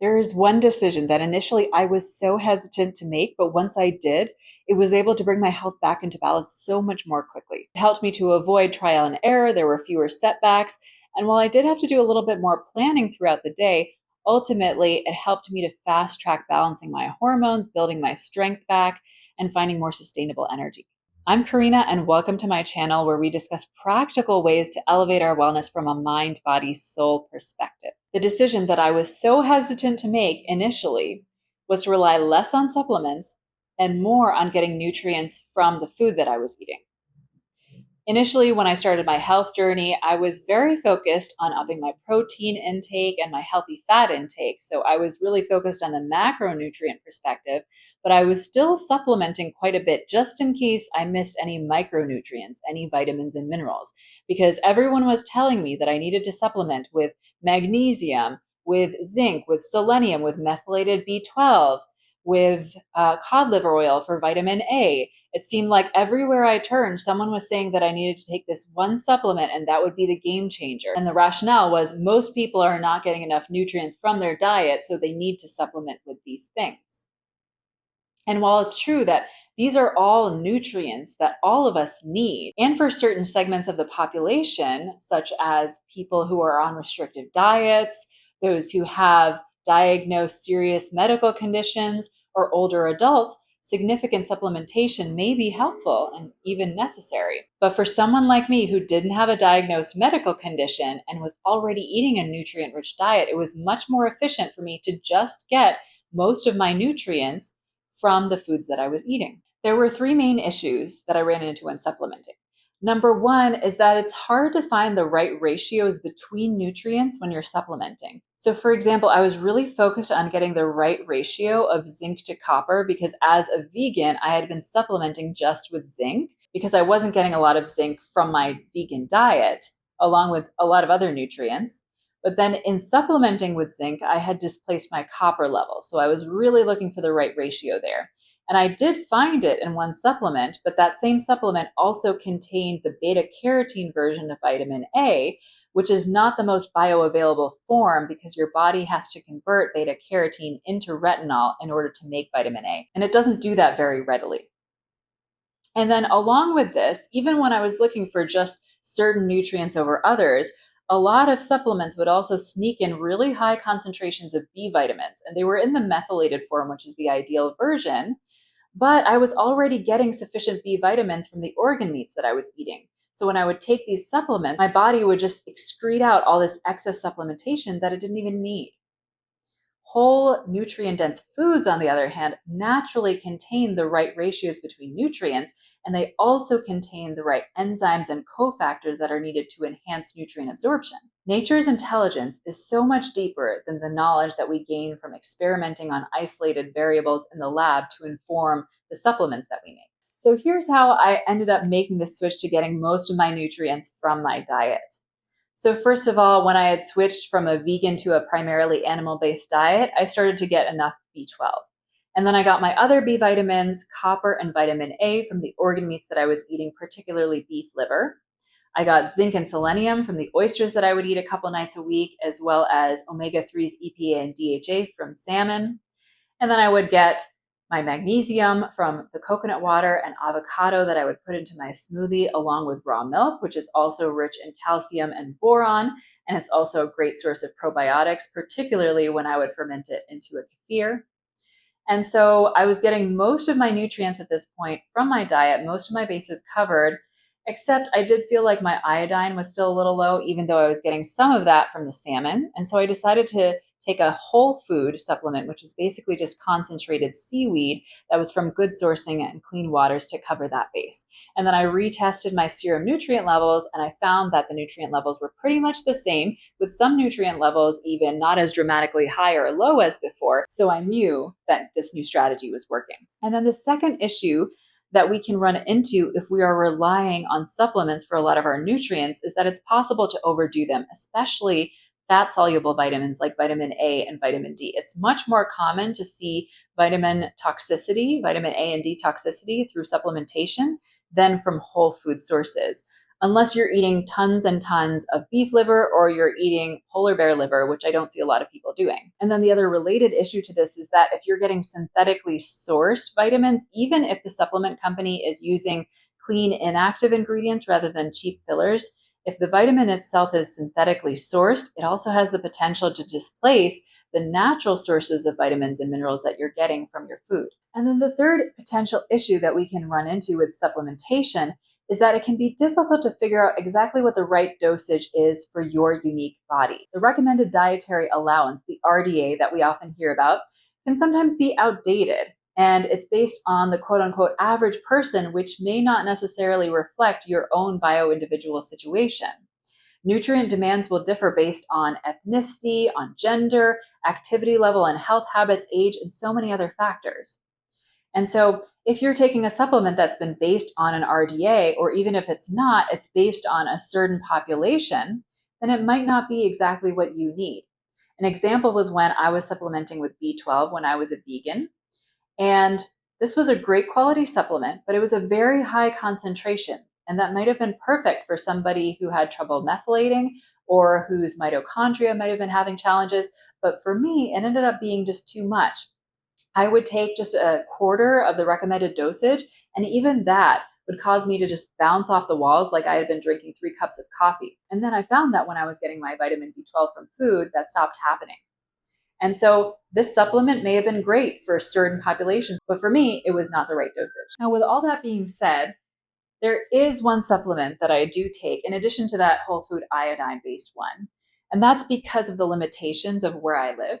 There is one decision that initially I was so hesitant to make, but once I did, it was able to bring my health back into balance so much more quickly. It helped me to avoid trial and error. There were fewer setbacks. And while I did have to do a little bit more planning throughout the day, ultimately it helped me to fast track balancing my hormones, building my strength back, and finding more sustainable energy. I'm Karina, and welcome to my channel where we discuss practical ways to elevate our wellness from a mind, body, soul perspective. The decision that I was so hesitant to make initially was to rely less on supplements and more on getting nutrients from the food that I was eating. Initially, when I started my health journey, I was very focused on upping my protein intake and my healthy fat intake. So I was really focused on the macronutrient perspective, but I was still supplementing quite a bit just in case I missed any micronutrients, any vitamins and minerals, because everyone was telling me that I needed to supplement with magnesium, with zinc, with selenium, with methylated B12, with cod liver oil for vitamin A. It seemed like everywhere I turned, someone was saying that I needed to take this one supplement and that would be the game changer. And the rationale was most people are not getting enough nutrients from their diet, so they need to supplement with these things. And while it's true that these are all nutrients that all of us need, and for certain segments of the population, such as people who are on restrictive diets, those who have diagnosed serious medical conditions, or older adults, significant supplementation may be helpful and even necessary. But for someone like me who didn't have a diagnosed medical condition and was already eating a nutrient-rich diet, it was much more efficient for me to just get most of my nutrients from the foods that I was eating. There were three main issues that I ran into when supplementing. Number one is that it's hard to find the right ratios between nutrients when you're supplementing. So for example, I was really focused on getting the right ratio of zinc to copper because as a vegan, I had been supplementing just with zinc because I wasn't getting a lot of zinc from my vegan diet, along with a lot of other nutrients. But then in supplementing with zinc, I had displaced my copper levels. So I was really looking for the right ratio there. And I did find it in one supplement, but that same supplement also contained the beta carotene version of vitamin A, which is not the most bioavailable form because your body has to convert beta carotene into retinol in order to make vitamin A. And it doesn't do that very readily. And then along with this, even when I was looking for just certain nutrients over others, a lot of supplements would also sneak in really high concentrations of B vitamins. And they were in the methylated form, which is the ideal version. But I was already getting sufficient B vitamins from the organ meats that I was eating. So when I would take these supplements, my body would just excrete out all this excess supplementation that it didn't even need. Whole nutrient-dense foods, on the other hand, naturally contain the right ratios between nutrients, and they also contain the right enzymes and cofactors that are needed to enhance nutrient absorption. Nature's intelligence is so much deeper than the knowledge that we gain from experimenting on isolated variables in the lab to inform the supplements that we make. So here's how I ended up making the switch to getting most of my nutrients from my diet. So first of all, when I had switched from a vegan to a primarily animal-based diet, I started to get enough B12. And then I got my other B vitamins, copper and vitamin A, from the organ meats that I was eating, particularly beef liver. I got zinc and selenium from the oysters that I would eat a couple nights a week, as well as omega-3s, EPA, and DHA from salmon. And then I would get my magnesium from the coconut water and avocado that I would put into my smoothie, along with raw milk, which is also rich in calcium and boron. And it's also a great source of probiotics, particularly when I would ferment it into a kefir. And so I was getting most of my nutrients at this point from my diet, most of my bases covered, except I did feel like my iodine was still a little low, even though I was getting some of that from the salmon. And so I decided to take a whole food supplement, which was basically just concentrated seaweed that was from good sourcing and clean waters to cover that base. And then I retested my serum nutrient levels, and I found that the nutrient levels were pretty much the same, with some nutrient levels even not as dramatically high or low as before. So I knew that this new strategy was working. And then the second issue that we can run into if we are relying on supplements for a lot of our nutrients is that it's possible to overdo them, especially fat-soluble vitamins like vitamin A and vitamin D. It's much more common to see vitamin toxicity, vitamin A and D toxicity through supplementation than from whole food sources. unless you're eating tons and tons of beef liver or you're eating polar bear liver, which I don't see a lot of people doing. And then the other related issue to this is that if you're getting synthetically sourced vitamins, even if the supplement company is using clean, inactive ingredients rather than cheap fillers, if the vitamin itself is synthetically sourced, it also has the potential to displace the natural sources of vitamins and minerals that you're getting from your food. And then the third potential issue that we can run into with supplementation is that it can be difficult to figure out exactly what the right dosage is for your unique body. The recommended dietary allowance, the RDA that we often hear about, can sometimes be outdated, and it's based on the quote unquote average person, which may not necessarily reflect your own bio-individual situation. Nutrient demands will differ based on ethnicity, on gender, activity level, and health habits, age, and so many other factors. And so if you're taking a supplement that's been based on an RDA, or even if it's not, it's based on a certain population, then it might not be exactly what you need. An example was when I was supplementing with B12 when I was a vegan. And this was a great quality supplement, but it was a very high concentration. And that might have been perfect for somebody who had trouble methylating or whose mitochondria might have been having challenges. But for me, it ended up being just too much. I would take just a quarter of the recommended dosage, and even that would cause me to just bounce off the walls like I had been drinking 3 cups of coffee. And then I found that when I was getting my vitamin B12 from food, that stopped happening. And so this supplement may have been great for certain populations, but for me, it was not the right dosage. Now, with all that being said, there is one supplement that I do take in addition to that whole food iodine based one. And that's because of the limitations of where I live.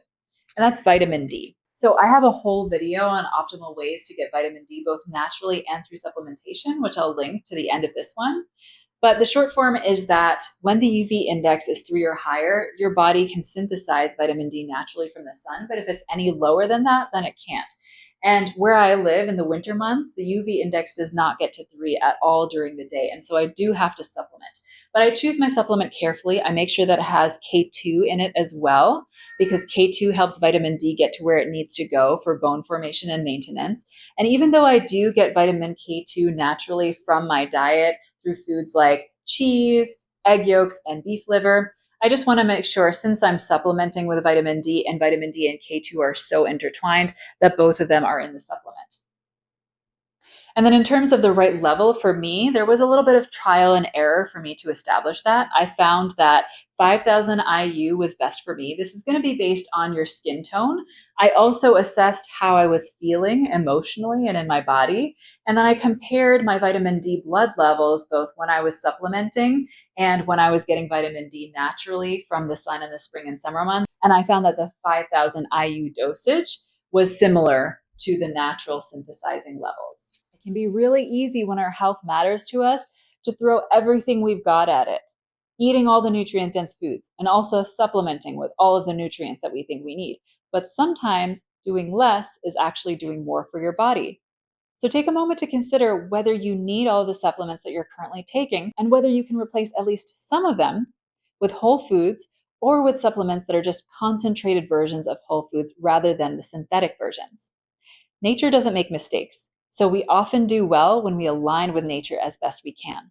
And that's vitamin D. So I have a whole video on optimal ways to get vitamin D both naturally and through supplementation, which I'll link to the end of this one. But the short form is that when the UV index is 3 or higher, your body can synthesize vitamin D naturally from the sun. But if it's any lower than that, then it can't. And where I live in the winter months, the UV index does not get to 3 at all during the day. And so I do have to supplement. But I choose my supplement carefully. I make sure that it has K2 in it as well, because K2 helps vitamin D get to where it needs to go for bone formation and maintenance. And even though I do get vitamin K2 naturally from my diet through foods like cheese, egg yolks, and beef liver, I just want to make sure, since I'm supplementing with vitamin D and K2 are so intertwined, that both of them are in the supplement. And then in terms of the right level for me, there was a little bit of trial and error for me to establish that. I found that 5,000 IU was best for me. This is going to be based on your skin tone. I also assessed how I was feeling emotionally and in my body. And then I compared my vitamin D blood levels both when I was supplementing and when I was getting vitamin D naturally from the sun in the spring and summer months. And I found that the 5,000 IU dosage was similar to the natural synthesizing levels. It can be really easy when our health matters to us to throw everything we've got at it, eating all the nutrient-dense foods and also supplementing with all of the nutrients that we think we need. But sometimes doing less is actually doing more for your body. So take a moment to consider whether you need all of the supplements that you're currently taking and whether you can replace at least some of them with whole foods or with supplements that are just concentrated versions of whole foods rather than the synthetic versions. Nature doesn't make mistakes, so we often do well when we align with nature as best we can.